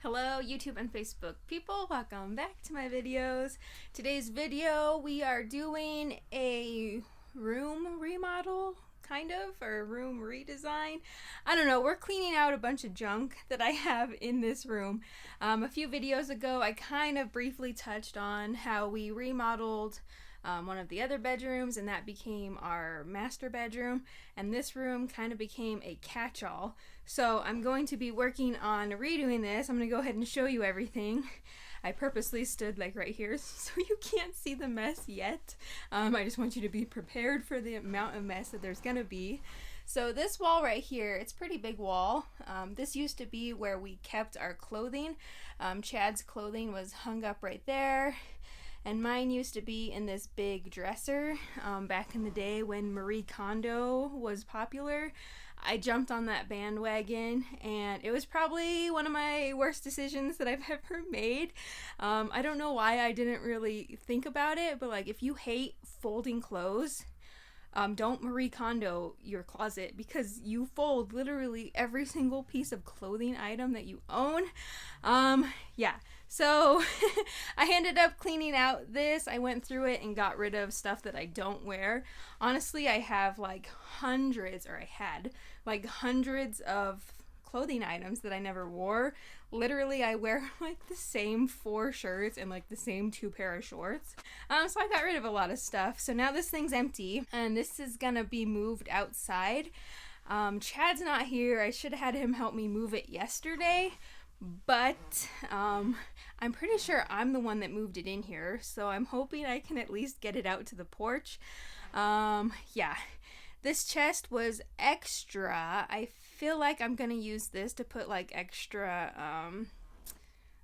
Hello YouTube and Facebook people, welcome back to my videos. Today's video we are doing a room remodel, kind of, or room redesign. I don't know, we're cleaning out a bunch of junk that I have in this room. A few videos ago I kind of briefly touched on how we remodeled one of the other bedrooms, and that became our master bedroom, and this room kind of became a catch-all. So I'm going to be working on redoing this. I'm going to go ahead and show you everything. I purposely stood like right here so you can't see the mess yet. I just want you to be prepared for the amount of mess that there's going to be. So this wall right here, it's a pretty big wall. This used to be where we kept our clothing. Chad's clothing was hung up right there. And mine used to be in this big dresser back in the day when Marie Kondo was popular. I jumped on that bandwagon, and it was probably one of my worst decisions that I've ever made. I don't know why I didn't really think about it, but like, if you hate folding clothes, don't Marie Kondo your closet, because you fold literally every single piece of clothing item that you own. Yeah, so I ended up cleaning out this. I went through it and got rid of stuff that I don't wear. Honestly, I have like hundreds, or I had like hundreds of clothing items that I never wore. Literally, I wear like the same 4 shirts and like the same 2 pair of shorts. So I got rid of a lot of stuff. So now this thing's empty, and this is gonna be moved outside. Chad's not here. I should have had him help me move it yesterday, but I'm pretty sure I'm the one that moved it in here, so I'm hoping I can at least get it out to the porch. Yeah. This chest was extra. I feel like I'm gonna use this to put like extra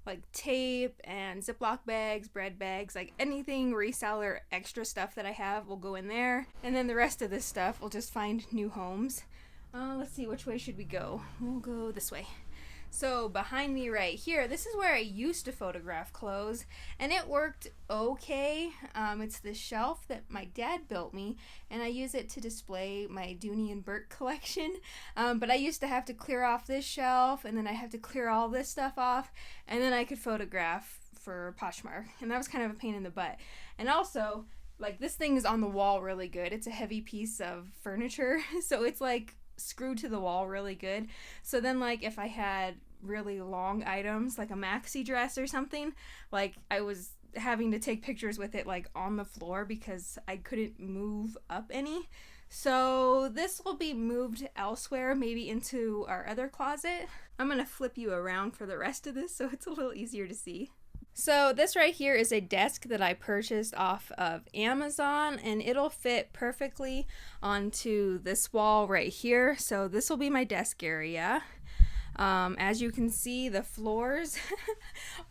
like tape and Ziploc bags, bread bags, like anything reseller extra stuff that I have will go in there. And then the rest of this stuff will just find new homes. Let's see, which way should we go? We'll go this way. So behind me right here, this is where I used to photograph clothes, and it worked okay. It's this shelf that my dad built me, and I use it to display my Dooney and Burke collection. But I used to have to clear off this shelf, and then I have to clear all this stuff off, and then I could photograph for Poshmark, and that was kind of a pain in the butt. And also, like, this thing is on the wall really good. It's a heavy piece of furniture, so it's like screwed to the wall really good. So then, like, if I had really long items like a maxi dress or something, like, I was having to take pictures with it like on the floor because I couldn't move up any. So this will be moved elsewhere, maybe into our other closet. I'm gonna flip you around for the rest of this so it's a little easier to see. So this right here is a desk that I purchased off of Amazon, and it'll fit perfectly onto this wall right here. So this will be my desk area. As you can see, the floors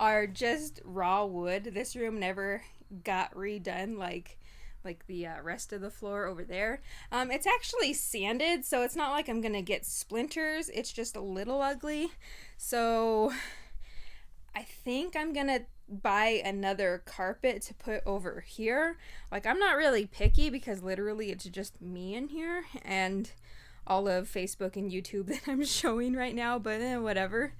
are just raw wood. This room never got redone like the rest of the floor over there. It's actually sanded, so it's not like I'm gonna get splinters. It's just a little ugly. So I think I'm gonna buy another carpet to put over here. Like, I'm not really picky because literally it's just me in here and all of Facebook and YouTube that I'm showing right now, but whatever.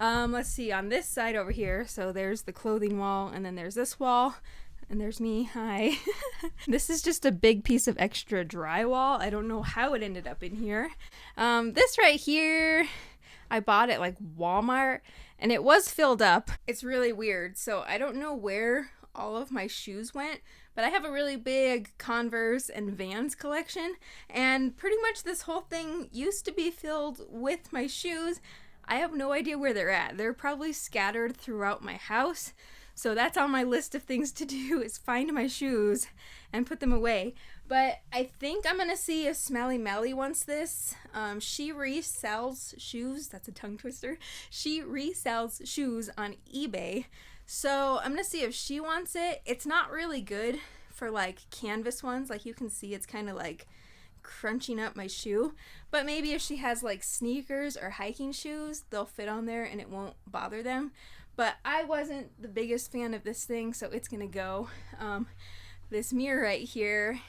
Let's see, on this side over here, so there's the clothing wall, and then there's this wall, and there's me. Hi. This is just a big piece of extra drywall. I don't know how it ended up in here. This right here, I bought at like Walmart, and it was filled up. It's really weird, so I don't know where all of my shoes went, but I have a really big Converse and Vans collection, and pretty much this whole thing used to be filled with my shoes. I have no idea where they're at. They're probably scattered throughout my house, so that's on my list of things to do, is find my shoes and put them away. But I think I'm gonna see if Smelly Melly wants this. She resells shoes. That's a tongue twister. She resells shoes on eBay. So I'm gonna see if she wants it. It's not really good for like canvas ones. Like, you can see it's kind of like crunching up my shoe. But maybe if she has like sneakers or hiking shoes, they'll fit on there and it won't bother them. But I wasn't the biggest fan of this thing, so it's gonna go. This mirror right here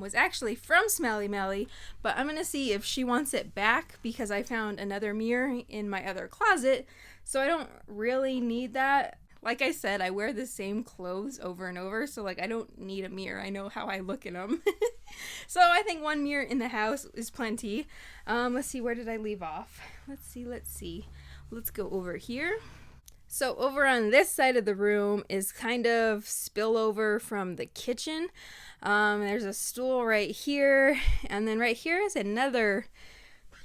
was actually from Smelly Melly, but I'm gonna see if she wants it back because I found another mirror in my other closet. So I don't really need that. Like I said, I wear the same clothes over and over, so like I don't need a mirror. I know how I look in them. So I think one mirror in the house is plenty. Let's see, where did I leave off? Let's see. Let's go over here. So over on this side of the room is kind of spillover from the kitchen. There's a stool right here, and then right here is another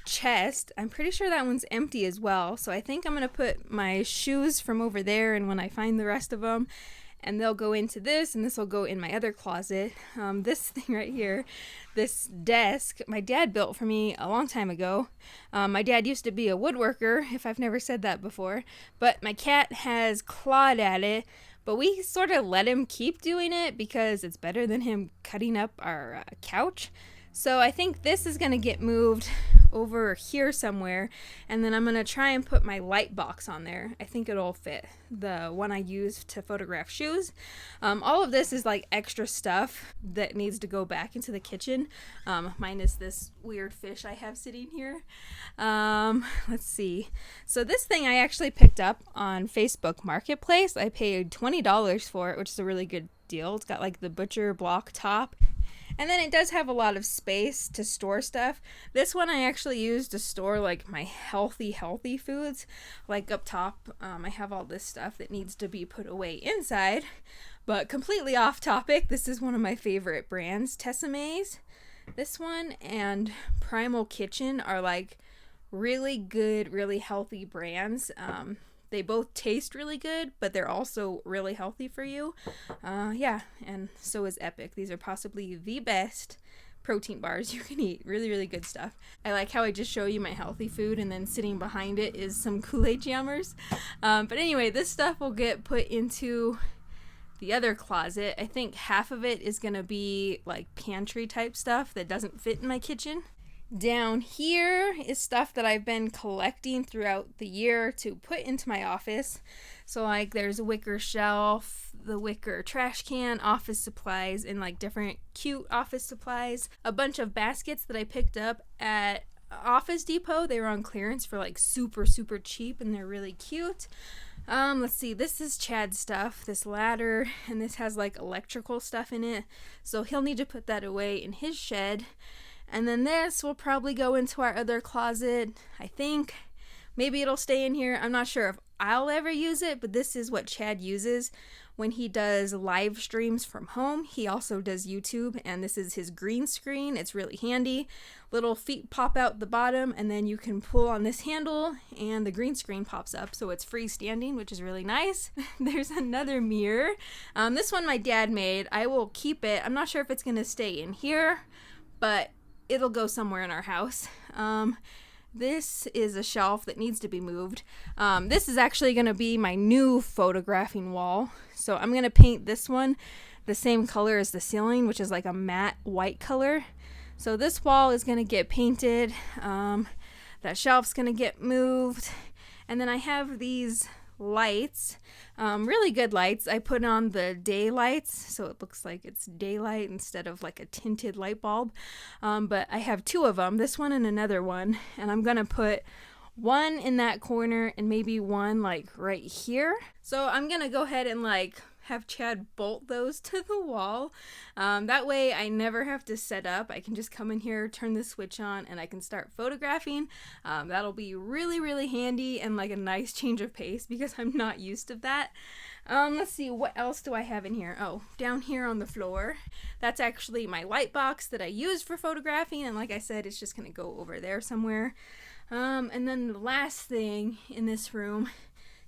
chest. I'm pretty sure that one's empty as well, so I think I'm gonna put my shoes from over there, and when I find the rest of them, and they'll go into this, and this will go in my other closet. This thing right here, this desk, my dad built for me a long time ago. My dad used to be a woodworker, if I've never said that before, but my cat has clawed at it, but we sort of let him keep doing it because it's better than him cutting up our couch. So I think this is going to get moved over here somewhere, and then I'm going to try and put my light box on there. I think it'll fit, the one I use to photograph shoes. All of this is like extra stuff that needs to go back into the kitchen, minus this weird fish I have sitting here. Let's see. So this thing I actually picked up on Facebook Marketplace. I paid $20 for it, which is a really good deal. It's got like the butcher block top. And then it does have a lot of space to store stuff. This one I actually use to store like my healthy foods. Like up top, I have all this stuff that needs to be put away inside. But completely off topic, this is one of my favorite brands, Tessemae's. This one and Primal Kitchen are like really good, really healthy brands. They both taste really good, but they're also really healthy for you. Yeah, and so is Epic. These are possibly the best protein bars you can eat. Really, really good stuff. I like how I just show you my healthy food, and then sitting behind it is some Kool-Aid jammers. But anyway, this stuff will get put into the other closet. I think half of it is going to be like pantry type stuff that doesn't fit in my kitchen. Down here is stuff that I've been collecting throughout the year to put into my office. So like there's a wicker shelf, the wicker trash can, office supplies, and like different cute office supplies. A bunch of baskets that I picked up at Office Depot. They were on clearance for like super cheap, and they're really cute. Let's see, this is Chad's stuff, this ladder, and this has like electrical stuff in it. So he'll need to put that away in his shed. And then this will probably go into our other closet, I think. Maybe it'll stay in here. I'm not sure if I'll ever use it, but this is what Chad uses when he does live streams from home. He also does YouTube, and this is his green screen. It's really handy. Little feet pop out the bottom, and then you can pull on this handle, and the green screen pops up, so it's freestanding, which is really nice. There's another mirror. This one my dad made. I will keep it. I'm not sure if it's going to stay in here, but it'll go somewhere in our house. This is a shelf that needs to be moved. This is actually going to be my new photographing wall. So I'm going to paint this one the same color as the ceiling, which is like a matte white color. So this wall is going to get painted. That shelf's going to get moved. And then I have these lights, really good lights. I put on the day lights so it looks like it's daylight instead of like a tinted light bulb, but I have two of them, this one and another one, and I'm gonna put one in that corner and maybe one like right here. So I'm gonna go ahead and like have Chad bolt those to the wall. That way I never have to set up. I can just come in here, turn the switch on, and I can start photographing. That'll be really handy and like a nice change of pace because I'm not used to that. Let's see, what else do I have in here? Oh, down here on the floor, that's actually my light box that I use for photographing, and like I said, it's just gonna go over there somewhere. And then the last thing in this room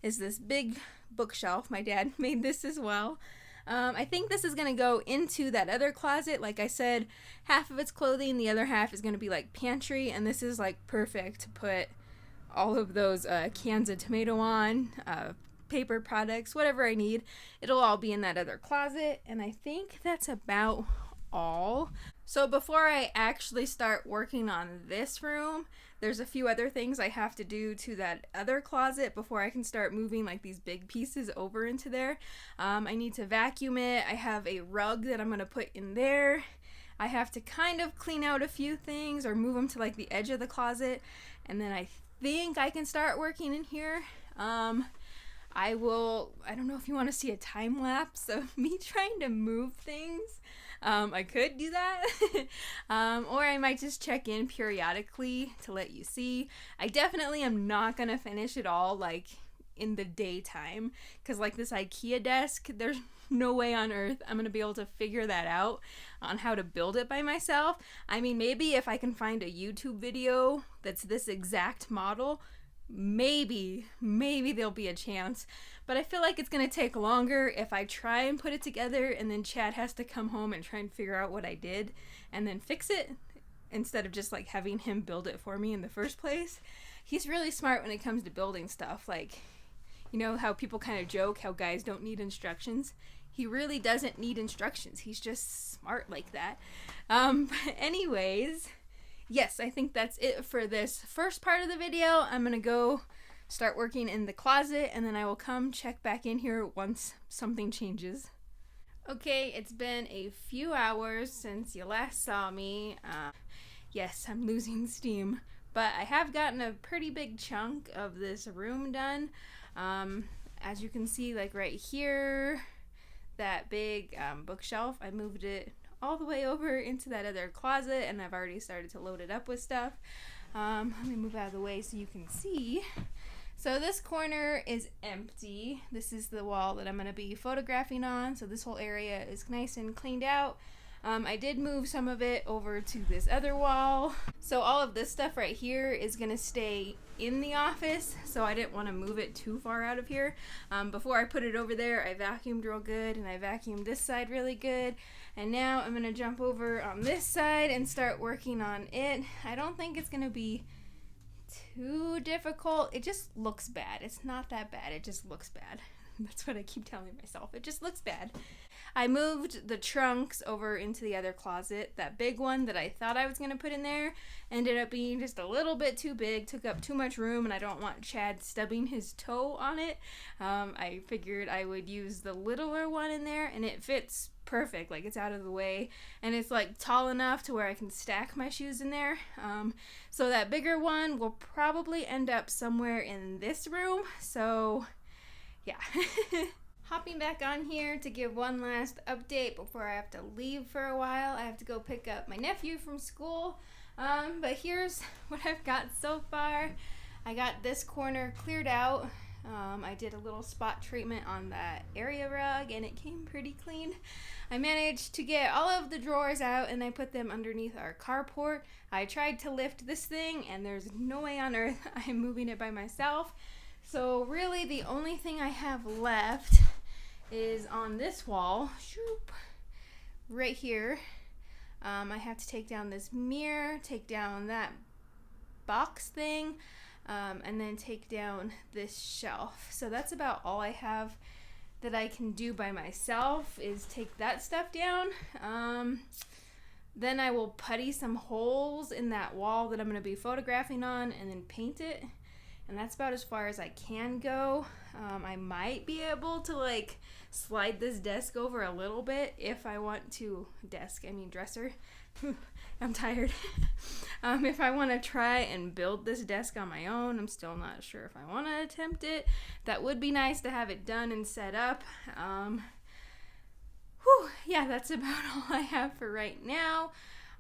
is this big bookshelf. My dad made this as well. I think this is going to go into that other closet. Like I said, half of it's clothing, the other half is going to be like pantry, and this is like perfect to put all of those cans of tomato on, paper products, whatever I need. It'll all be in that other closet, and I think that's about all. So before I actually start working on this room, there's a few other things I have to do to that other closet before I can start moving like these big pieces over into there. I need to vacuum it. I have a rug that I'm going to put in there. I have to kind of clean out a few things or move them to like the edge of the closet, and then I think I can start working in here. I don't know if you want to see a time lapse of me trying to move things. I could do that. Or I might just check in periodically to let you see. I definitely am not going to finish it all like in the daytime, because like this IKEA desk, there's no way on earth I'm going to be able to figure that out on how to build it by myself. I mean, maybe if I can find a YouTube video that's this exact model, maybe there'll be a chance. But I feel like it's going to take longer if I try and put it together and then Chad has to come home and try and figure out what I did and then fix it, instead of just like having him build it for me in the first place. He's really smart when it comes to building stuff. Like, you know how people kind of joke how guys don't need instructions? He really doesn't need instructions. He's just smart like that. But anyways, yes, I think that's it for this first part of the video. I'm going to go start working in the closet, and then I will come check back in here once something changes. Okay, it's been a few hours since you last saw me. Yes, I'm losing steam, but I have gotten a pretty big chunk of this room done. As you can see, like right here, that big bookshelf, I moved it all the way over into that other closet, and I've already started to load it up with stuff. Let me move out of the way so you can see. So this corner is empty. This is the wall that I'm going to be photographing on, so this whole area is nice and cleaned out. I did move some of it over to this other wall. So all of this stuff right here is going to stay in the office, so I didn't want to move it too far out of here. Before I put it over there, I vacuumed real good, and I vacuumed this side really good. And now I'm going to jump over on this side and start working on it. I don't think it's going to be too difficult. It just looks bad. It's not that bad. It just looks bad. That's what I keep telling myself. It just looks bad. I moved the trunks over into the other closet. That big one that I thought I was going to put in there ended up being just a little bit too big, took up too much room, and I don't want Chad stubbing his toe on it. I figured I would use the littler one in there, and it fits perfect. Like, it's out of the way, and it's like tall enough to where I can stack my shoes in there. So that bigger one will probably end up somewhere in this room. So yeah. Hopping back on here to give one last update before I have to leave for a while. I have to go pick up my nephew from school. But here's what I've got so far. I got this corner cleared out. I did a little spot treatment on that area rug, and it came pretty clean. I managed to get all of the drawers out, and I put them underneath our carport. I tried to lift this thing, and there's no way on earth I'm moving it by myself. So really the only thing I have left is on this wall, right here. I have to take down this mirror, take down that box thing, and then take down this shelf. So that's about all I have that I can do by myself, is take that stuff down. Then I will putty some holes in that wall that I'm going to be photographing on, and then paint it. And that's about as far as I can go. I might be able to like slide this desk over a little bit if I want to. Dresser. I'm tired. If I want to try and build this desk on my own, I'm still not sure if I want to attempt it. That would be nice to have it done and set up. Yeah, that's about all I have for right now.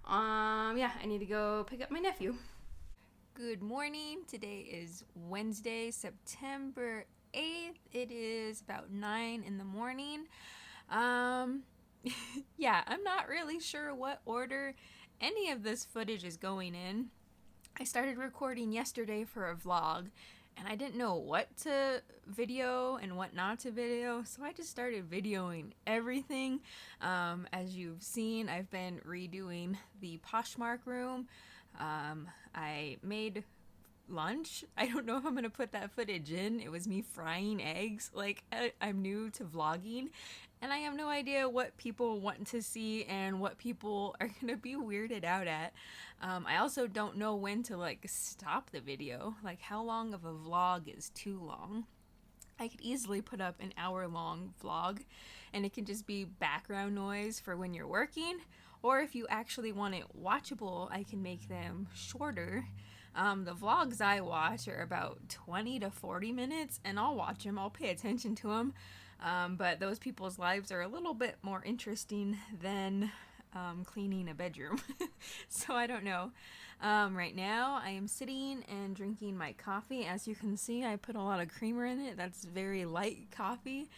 Yeah, I need to go pick up my nephew. Good morning. Today is Wednesday, September 8th. It is about 9 in the morning. Yeah, I'm not really sure what order any of this footage is going in. I started recording yesterday for a vlog, and I didn't know what to video and what not to video, so I just started videoing everything. As you've seen, I've been redoing the Poshmark Room. I made lunch. I don't know if I'm gonna put that footage in. It was me frying eggs. Like, I'm new to vlogging, and I have no idea what people want to see and what people are gonna be weirded out at. I also don't know when to like stop the video. Like, how long of a vlog is too long? I could easily put up an hour-long vlog, and it can just be background noise for when you're working. Or if you actually want it watchable, I can make them shorter. The vlogs I watch are about 20 to 40 minutes, and I'll watch them, I'll pay attention to them. But those people's lives are a little bit more interesting than cleaning a bedroom. So I don't know. Right now I am sitting and drinking my coffee. As you can see, I put a lot of creamer in it. That's very light coffee.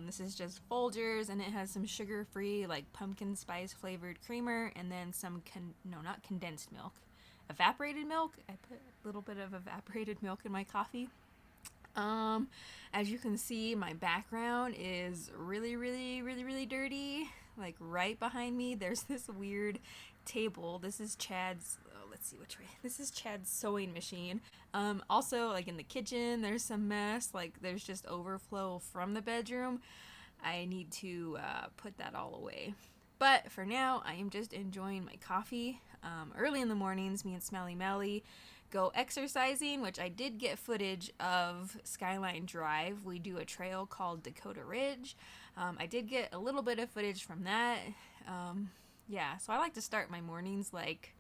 This is just Folgers, and it has some sugar-free, like pumpkin spice flavored creamer, and then some not condensed milk, evaporated milk. I put a little bit of evaporated milk in my coffee. As you can see, my background is really, really, really, really dirty. Like right behind me, there's this weird table. This is Chad's, let's see which way. This is Chad's sewing machine. Also, like in the kitchen, there's some mess. Like there's just overflow from the bedroom. I need to put that all away. But for now, I am just enjoying my coffee. Early in the mornings, me and Smelly Melly go exercising, which I did get footage of Skyline Drive. We do a trail called Dakota Ridge. I did get a little bit of footage from that. Yeah, so I like to start my mornings like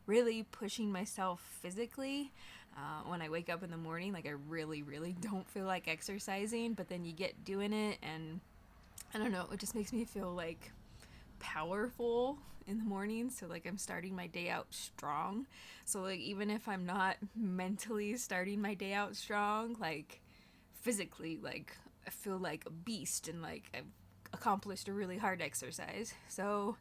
really pushing myself physically. When I wake up in the morning, like I really, really don't feel like exercising, but then you get doing it, and I don't know, it just makes me feel like powerful in the morning. So like I'm starting my day out strong. So like even if I'm not mentally starting my day out strong, like physically, like I feel like a beast, and like I've accomplished a really hard exercise. So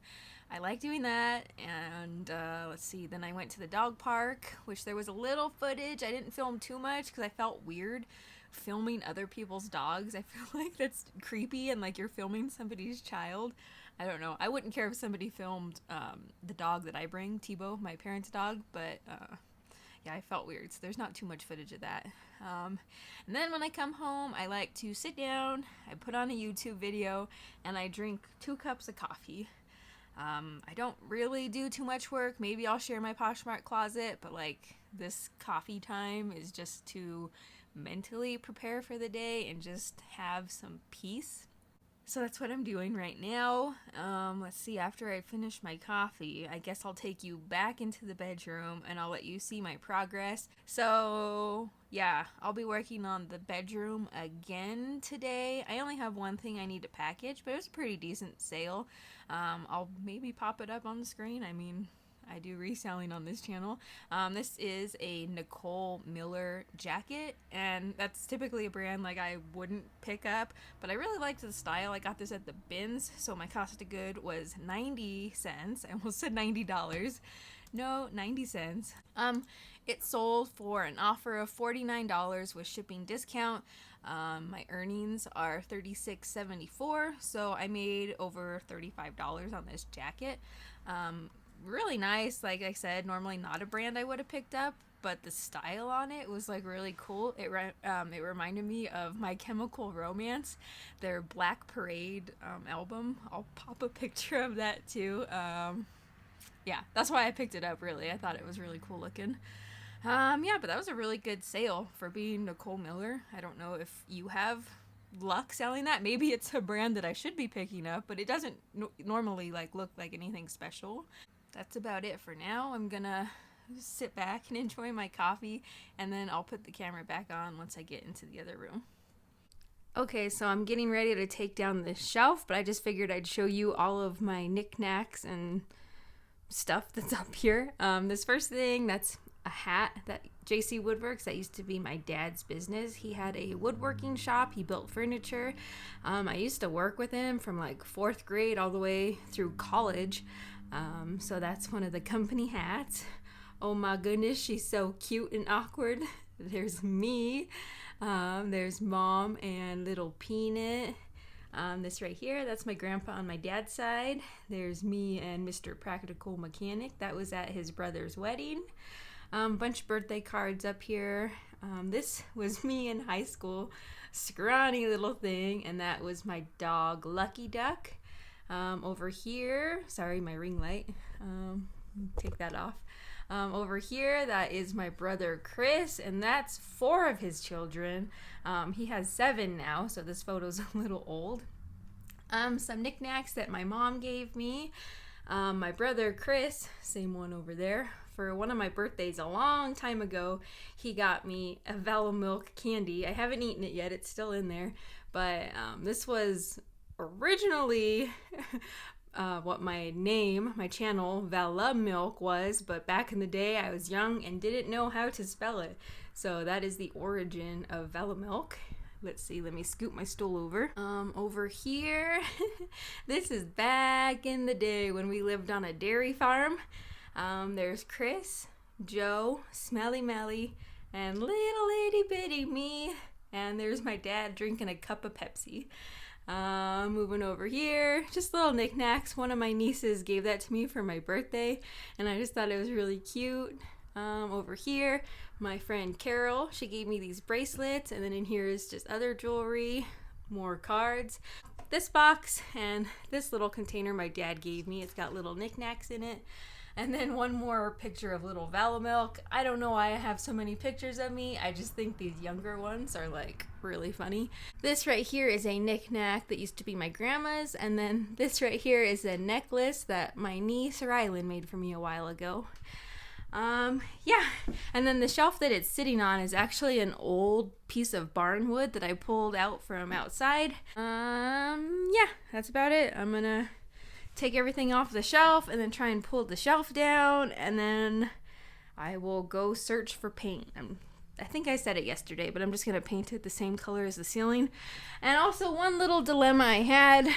I like doing that. And let's see, then I went to the dog park, which there was a little footage. I didn't film too much because I felt weird filming other people's dogs. I feel like that's creepy, and like you're filming somebody's child. I don't know. I wouldn't care if somebody filmed the dog that I bring, Tebow, my parents' dog, but yeah, I felt weird, so there's not too much footage of that. And then when I come home, I like to sit down, I put on a YouTube video, and I drink 2 cups of coffee. I don't really do too much work. Maybe I'll share my Poshmark closet, but like this coffee time is just to mentally prepare for the day and just have some peace. So that's what I'm doing right now. Let's see, after I finish my coffee, I guess I'll take you back into the bedroom and I'll let you see my progress. So yeah, I'll be working on the bedroom again today. I only have one thing I need to package, but it was a pretty decent sale. I'll maybe pop it up on the screen. I mean, I do reselling on this channel. This is a Nicole Miller jacket, and that's typically a brand like I wouldn't pick up, but I really liked the style. I got this at the bins, so my cost of good was 90 cents. I almost said $90. No, 90 cents. It sold for an offer of $49 with shipping discount. My earnings are $36.74, so I made over $35 on this jacket. Really nice. Like I said, normally not a brand I would have picked up, but the style on it was like really cool. It reminded me of My Chemical Romance, their Black Parade album. I'll pop a picture of that too. Yeah, that's why I picked it up, really. I thought it was really cool looking. Yeah, but that was a really good sale for being Nicole Miller. I don't know if you have luck selling that. Maybe it's a brand that I should be picking up, but it doesn't normally like look like anything special. That's about it for now. I'm gonna sit back and enjoy my coffee, and then I'll put the camera back on once I get into the other room. Okay, so I'm getting ready to take down this shelf, but I just figured I'd show you all of my knickknacks and stuff that's up here. This first thing, that's a hat that JC Woodworks, that used to be my dad's business. He had a woodworking shop. He built furniture. I used to work with him from like 4th grade all the way through college. So that's one of the company hats. Oh my goodness, she's so cute and awkward. There's me. There's Mom and little Peanut. This right here, that's my grandpa on my dad's side. There's me and Mr. Practical Mechanic. That was at his brother's wedding. Bunch of birthday cards up here. This was me in high school, scrawny little thing, and that was my dog Lucky Duck. Over here, sorry, my ring light. Take that off. Over here, that is my brother Chris, and that's 4 of his children. He has 7 now, so this photo's a little old. Some knickknacks that my mom gave me. My brother Chris, same one over there, for one of my birthdays a long time ago. He got me a vanilla milk candy. I haven't eaten it yet. It's still in there. But this was originally what my channel, Vanilla Milk, was. But back in the day, I was young and didn't know how to spell it. So that is the origin of vanilla milk. Let's see, let me scoot my stool over. Over here, this is back in the day when we lived on a dairy farm. There's Chris, Joe, Smelly Melly, and little itty bitty me. And there's my dad drinking a cup of Pepsi. Moving over here, just little knickknacks. One of my nieces gave that to me for my birthday, and I just thought it was really cute. Over here, my friend Carol, she gave me these bracelets, and then in here is just other jewelry, more cards. This box and this little container my dad gave me, it's got little knickknacks in it. And then one more picture of little vanilla milk. I don't know why I have so many pictures of me. I just think these younger ones are like really funny. This right here is a knickknack that used to be my grandma's. And then this right here is a necklace that my niece Rylan made for me a while ago. Yeah, and then the shelf that it's sitting on is actually an old piece of barn wood that I pulled out from outside. Yeah, that's about it. I'm gonna take everything off the shelf and then try and pull the shelf down, and then I will go search for paint. I think I said it yesterday, but I'm just gonna paint it the same color as the ceiling. And also, one little dilemma I had,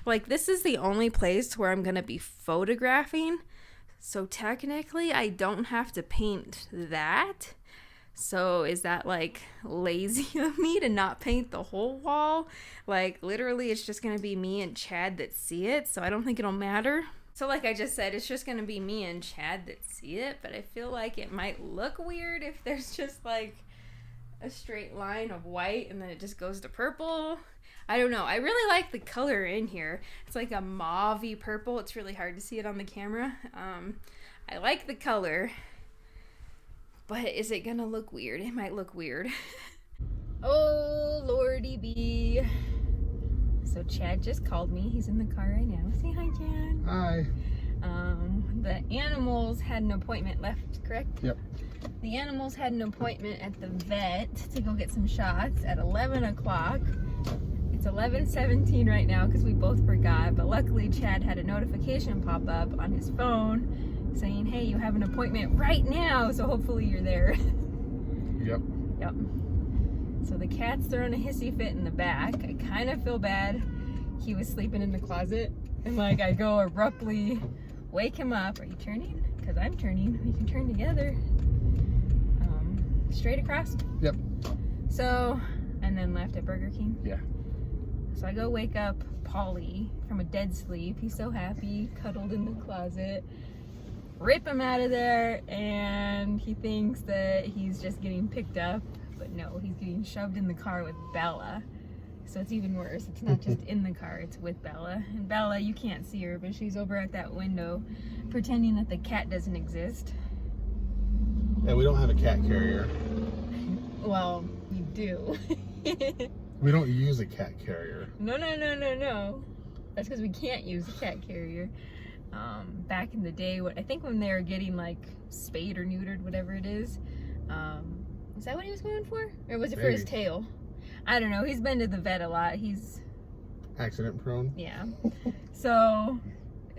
like, this is the only place where I'm gonna be photographing. So technically, I don't have to paint that. So is that like lazy of me to not paint the whole wall? Like literally it's just gonna be me and Chad that see it, so I don't think it'll matter. So like I just said, it's just gonna be me and Chad that see it, but I feel like it might look weird if there's just like a straight line of white and then it just goes to purple. I don't know. I really like the color in here. It's like a mauve-y purple. It's really hard to see it on the camera. I like the color, but is it gonna look weird? It might look weird. Oh, Lordy B. So Chad just called me. He's in the car right now. Say hi, Chad. Hi. The animals had an appointment left, correct? Yep. The animals had an appointment at the vet to go get some shots at 11 o'clock. It's 11:17 right now because we both forgot, but luckily Chad had a notification pop up on his phone saying, hey, you have an appointment right now, so hopefully you're there. Yep. Yep. So the cat's throwing a hissy fit in the back. I kind of feel bad. He was sleeping in the closet, and like I go abruptly wake him up. Are you turning? Because I'm turning. We can turn together. Straight across. Yep. So, and then left at Burger King. Yeah. So I go wake up Polly from a dead sleep. He's so happy, cuddled in the closet. Rip him out of there, and he thinks that he's just getting picked up, but no, he's getting shoved in the car with Bella. So it's even worse. It's not just in the car, it's with Bella. And Bella, you can't see her, but she's over at that window pretending that the cat doesn't exist. Yeah, we don't have a cat carrier. Well, you do. We don't use a cat carrier. No. That's because we can't use a cat carrier. Back in the day, I think when they were getting like spayed or neutered, whatever it is that what he was going for? Or was it for his tail? I don't know. He's been to the vet a lot. He's accident prone. Yeah. So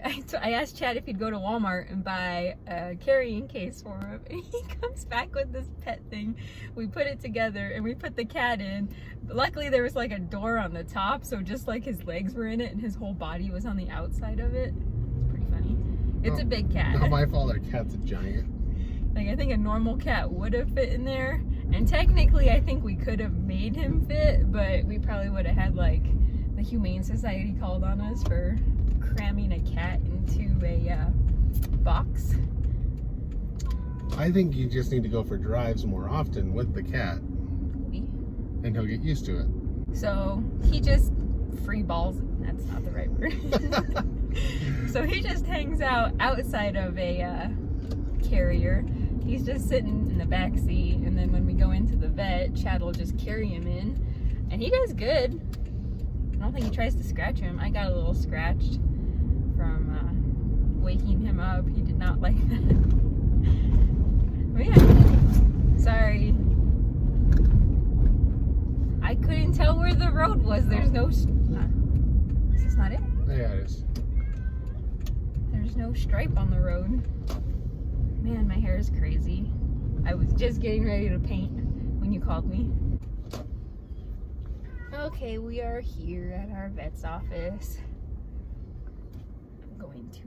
I asked Chad if he'd go to Walmart and buy a carrying case for him, and he comes back with this pet thing. We put it together and we put the cat in. But luckily there was like a door on the top, so just like his legs were in it and his whole body was on the outside of it. It's pretty funny. It's a big cat. Not my fault, our cat's a giant. Like I think a normal cat would have fit in there, and technically I think we could have made him fit, but we probably would have had like the Humane Society called on us for cramming a cat into a box. I think you just need to go for drives more often with the cat, and he'll get used to it. So he just free balls. That's not the right word. So he just hangs out outside of a carrier. He's just sitting in the back seat, and then when we go into the vet, Chad will just carry him in, and he does good. I don't think he tries to scratch him. I got a little scratched from waking him up. He did not like that. Man, sorry. I couldn't tell where the road was. There's no... Is this not it? Yeah, it is. There's no stripe on the road. Man, my hair is crazy. I was just getting ready to paint when you called me. Okay, we are here at our vet's office. I'm going to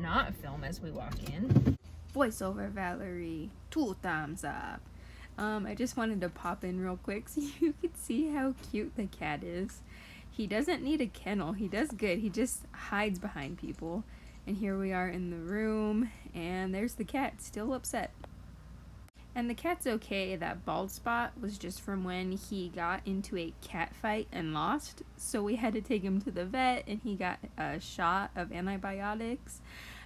not film as we walk in. Voiceover Valerie, 2 thumbs up. I just wanted to pop in real quick so you could see how cute the cat is. He doesn't need a kennel. He does good. He just hides behind people. And here we are in the room, and there's the cat, still upset. And the cat's okay. That bald spot was just from when he got into a cat fight and lost. So we had to take him to the vet, and he got a shot of antibiotics.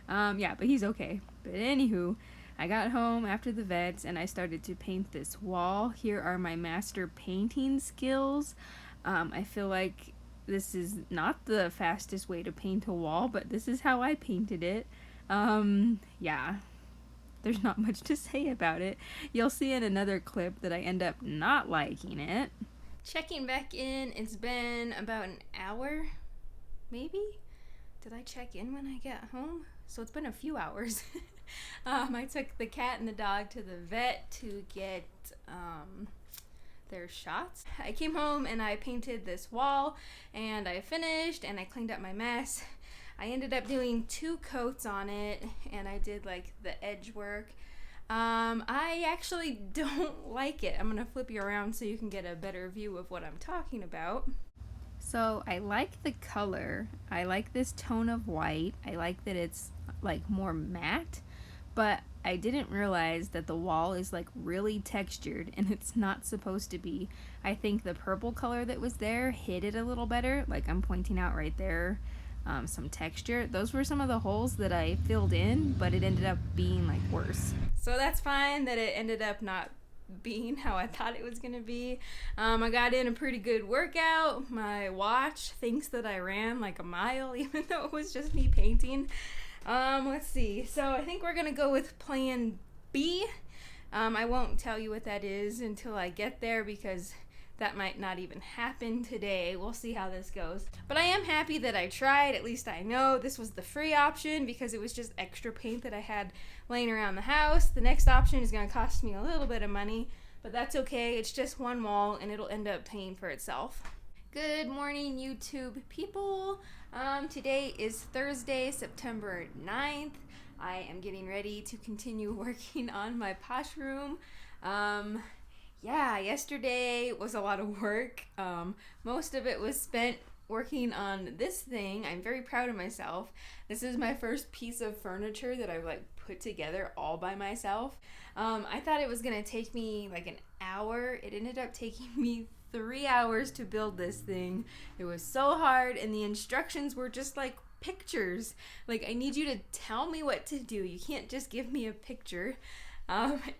Yeah, but he's okay. But anywho, I got home after the vets, and I started to paint this wall. Here are my master painting skills. I feel like this is not the fastest way to paint a wall, but this is how I painted it. Yeah, there's not much to say about it. You'll see in another clip that I end up not liking it. Checking back in, it's been about an hour, maybe? Did I check in when I got home? So it's been a few hours. I took the cat and the dog to the vet to get their shots. I came home and I painted this wall, and I finished and I cleaned up my mess. I ended up doing 2 coats on it, and I did like the edge work. I actually don't like it. I'm gonna flip you around so you can get a better view of what I'm talking about. So I like the color. I like this tone of white. I like that it's like more matte, but I didn't realize that the wall is like really textured, and it's not supposed to be. I think the purple color that was there hid it a little better. Like I'm pointing out right there, some texture. Those were some of the holes that I filled in, but it ended up being like worse. So that's fine that it ended up not being how I thought it was gonna be. I got in a pretty good workout. My watch thinks that I ran like a mile, even though it was just me painting. Let's see. So I think we're gonna go with plan B. I won't tell you what that is until I get there, because that might not even happen today. We'll see how this goes. But I am happy that I tried. At least I know this was the free option, because it was just extra paint that I had laying around the house. The next option is going to cost me a little bit of money, but that's okay. It's just one wall, and it'll end up paying for itself. Good morning, YouTube people. Today is Thursday, September 9th. I am getting ready to continue working on my Posh Room. Yeah, yesterday was a lot of work. Most of it was spent working on this thing. I'm very proud of myself. This is my first piece of furniture that I've like put together all by myself. I thought it was gonna take me like an hour. It ended up taking me 3 hours to build this thing. It was so hard, and the instructions were just like pictures. Like, I need you to tell me what to do. You can't just give me a picture.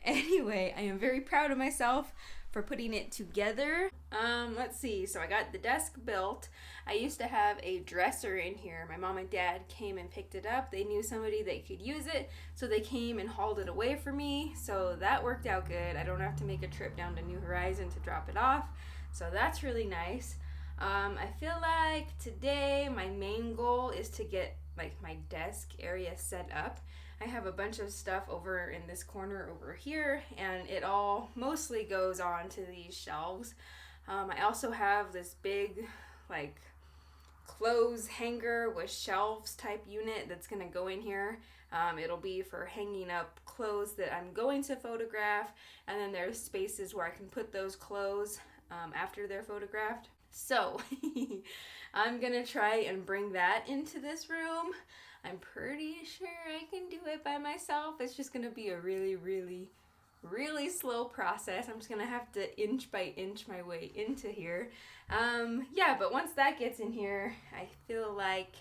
Anyway, I am very proud of myself for putting it together. Let's see. So I got the desk built. I used to have a dresser in here. My mom and dad came and picked it up. They knew somebody that could use it, so they came and hauled it away for me. So that worked out good. I don't have to make a trip down to New Horizon to drop it off. So that's really nice. I feel like today my main goal is to get like my desk area set up. I have a bunch of stuff over in this corner over here, and it all mostly goes on to these shelves. I also have this big like clothes hanger with shelves type unit that's gonna go in here. It'll be for hanging up clothes that I'm going to photograph, and then there's spaces where I can put those clothes after they're photographed. So I'm gonna try and bring that into this room. I'm pretty sure I can do it by myself. It's just gonna be a really, really, really slow process. I'm just gonna have to inch by inch my way into here. Yeah, but once that gets in here, I feel like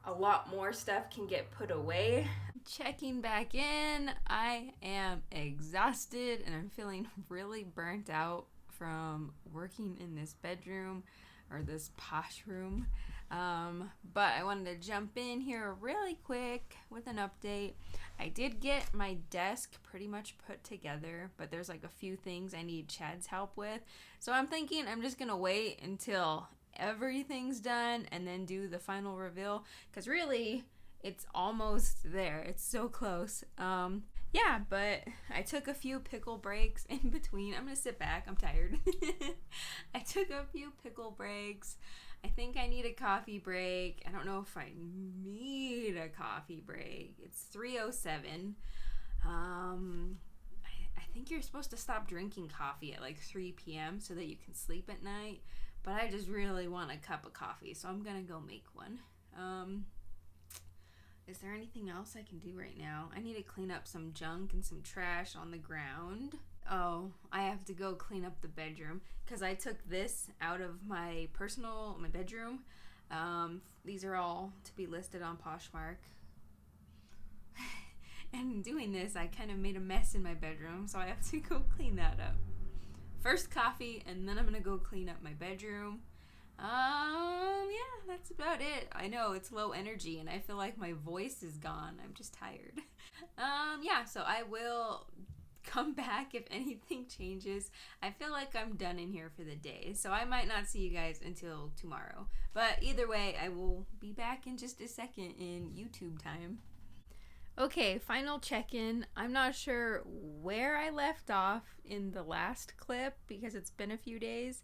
a lot more stuff can get put away. Checking back in, I am exhausted and I'm feeling really burnt out from working in this bedroom or this posh room. But I wanted to jump in here really quick with an update. I did get my desk pretty much put together, but there's like a few things I need Chad's help with. So I'm thinking I'm just gonna wait until everything's done and then do the final reveal, because really it's almost there. It's so close. Yeah, but I took a few pickle breaks in between. I'm gonna sit back, I'm tired. I took a few pickle breaks. I think I need a coffee break. I don't know if I need a coffee break. It's 3:07. I think you're supposed to stop drinking coffee at like 3 p.m. so that you can sleep at night. But I just really want a cup of coffee, so I'm gonna go make one. Is there anything else I can do right now? I need to clean up some junk and some trash on the ground. Oh, I have to go clean up the bedroom because I took this out of my bedroom. These are all to be listed on Poshmark. And doing this, I kind of made a mess in my bedroom, so I have to go clean that up. First coffee, and then I'm gonna go clean up my bedroom. Yeah, that's about it. I know it's low energy, and I feel like my voice is gone. I'm just tired. Yeah, so I will come back if anything changes. I feel like I'm done in here for the day, so I might not see you guys until tomorrow. But either way, I will be back in just a second in YouTube time. Okay, final check-in. I'm not sure where I left off in the last clip because it's been a few days.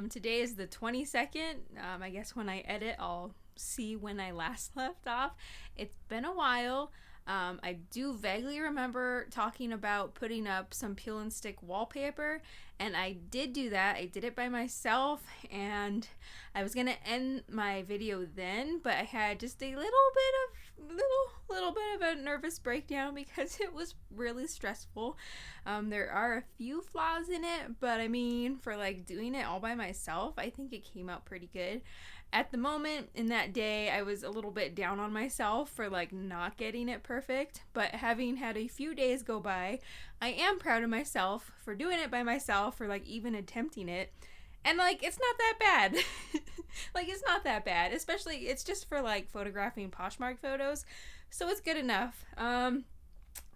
Today is the 22nd. I guess when I edit, I'll see when I last left off. It's been a while. I do vaguely remember talking about putting up some peel and stick wallpaper, and I did do that. I did it by myself, and I was gonna end my video then, but I had just a little bit of a nervous breakdown because it was really stressful. There are a few flaws in it, but I mean, for like doing it all by myself, I think it came out pretty good. At the moment in that day, I was a little bit down on myself for like not getting it perfect, but having had a few days go by, I am proud of myself for doing it by myself, for like even attempting it. And like, it's not that bad. Like, it's not that bad, especially it's just for like photographing Poshmark photos, so it's good enough.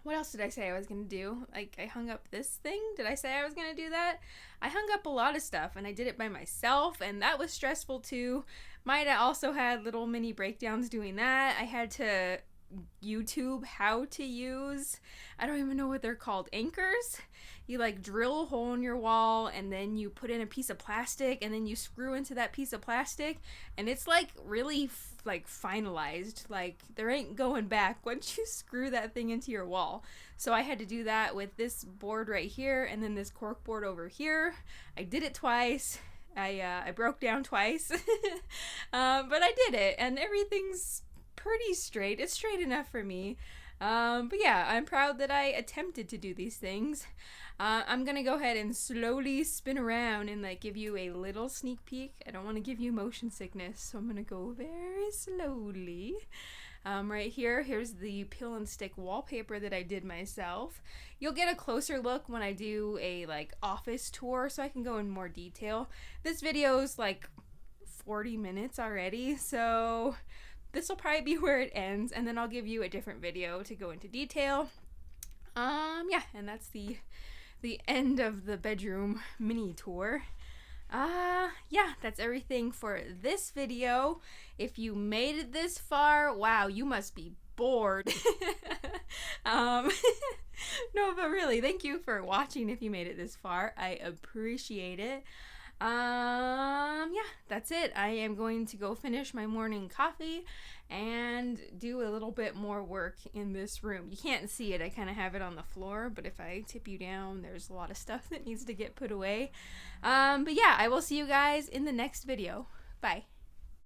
What else did I say I was gonna do? Like, I hung up this thing. Did I say I was gonna do that? I hung up a lot of stuff, and I did it by myself, and that was stressful too. Might have also had little mini breakdowns doing that. I had to YouTube how to use, I don't even know what they're called, anchors. You like drill a hole in your wall, and then you put in a piece of plastic, and then you screw into that piece of plastic, and it's like really like finalized. Like, there ain't going back once you screw that thing into your wall. So I had to do that with this board right here, and then this cork board over here. I did it twice. I broke down twice. But I did it, and everything's pretty straight. It's straight enough for me. But yeah, I'm proud that I attempted to do these things. I'm gonna go ahead and slowly spin around and like give you a little sneak peek. I don't want to give you motion sickness, so I'm gonna go very slowly. Right here's the peel and stick wallpaper that I did myself. You'll get a closer look when I do a like office tour, so I can go in more detail. This video's like 40 minutes already, so this will probably be where it ends, and then I'll give you a different video to go into detail. Yeah, and that's the end of the bedroom mini tour. Yeah, that's everything for this video. If you made it this far, wow, you must be bored. No, but really, thank you for watching if you made it this far. I appreciate it. Yeah, that's it. I am going to go finish my morning coffee and do a little bit more work in this room. You can't see it, I kind of have it on the floor, but if I tip you down, there's a lot of stuff that needs to get put away. But yeah, I will see you guys in the next video. Bye.